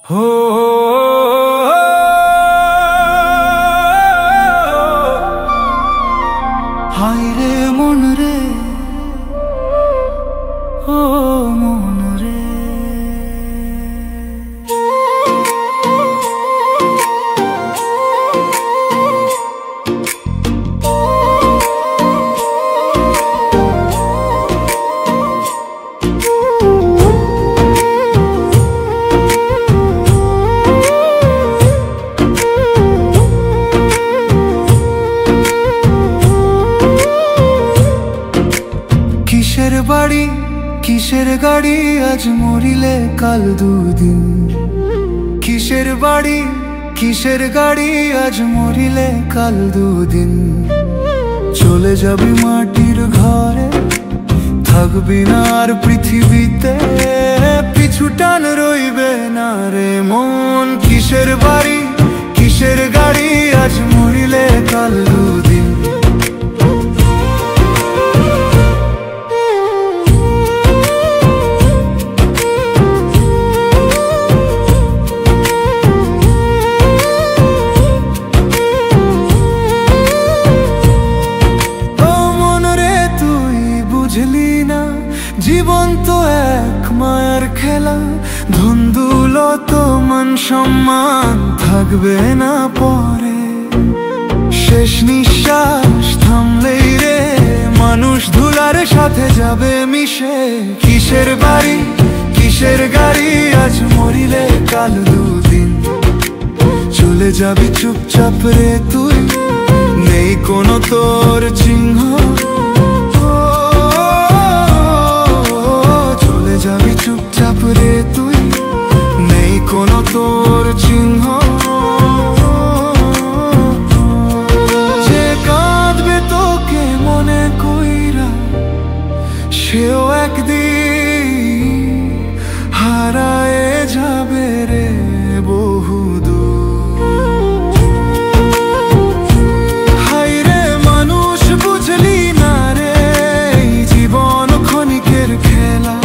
हो हाय रे मन रे ओ मन रे বাড়ি কিসের গাড়ি আজ মরিলে কাল দুদিন কিসের বাড়ি কিসের গাড়ি আজ মরিলে কাল দুদিন চলে যাবি মাটির ঘরে থাকবি না আর পৃথিবীতে পিছু টান রইবে না রে মন কিসের বাড়ি কিসের গাড়ি আজ মরিলে কাল দুদিন জীবন তো এক মায়ার খেলা ধুন্দুলত মান সম্মান থাকবে না পরে শেষ নিঃশ্বাস থামলেই রে মানুষ ধুলার সাথে যাবে মিশে কিসের বাড়ি কিসের গাড়ি আজ মরিলে কাল দুদিন চলে যাবি চুপচাপ রে তুই নেই কোনো তোর চিহ্ন যাবি চুপচাপ রে তুই নেই কোনো তোর চিহ্ন যে কাঁদবে তোকে মনে কইরা সেও একদিন হারায়ে যাবে রে বহুদূর হায় রে মানুষ বুঝলি না রে জীবন ক্ষণিকের খেলা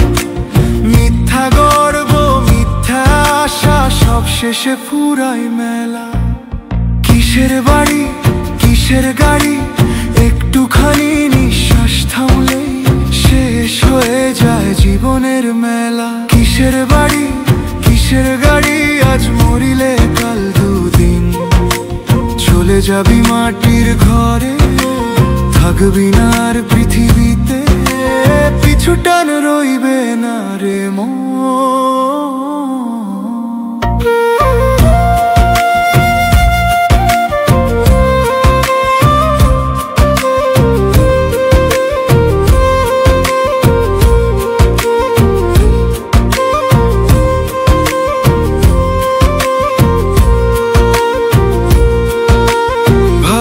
মিথ্যা গর্ব মিথ্যা আশা সব শেষে ফুরাই মেলা কিসের বাড়ি কিসের গাড়ি একটুখানি নিঃশ্বাস থামলেই শেষ হয়ে যায় জীবনের মেলা কিসের বাড়ি কিসের গাড়ি আজ মরিলে কাল দুদিন চলে যাবি মাটির ঘরে থাকবি না আর পৃথিবীতে পিছু টান রইবে না রে মন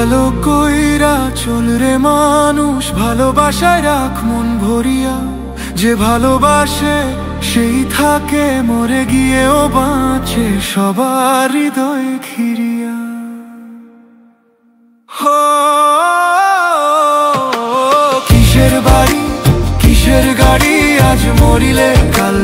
ভালো কইরা চল রে মানুষ ভালোবাসায় রাখ মন ভরিয়া যে ভালোবাসে সেই থাকে মরে গিয়েও বাঁচে সবার হৃদয় ঘিরিয়া হো কিসের বাড়ি কিসের গাড়ি আজ মরিলে কাল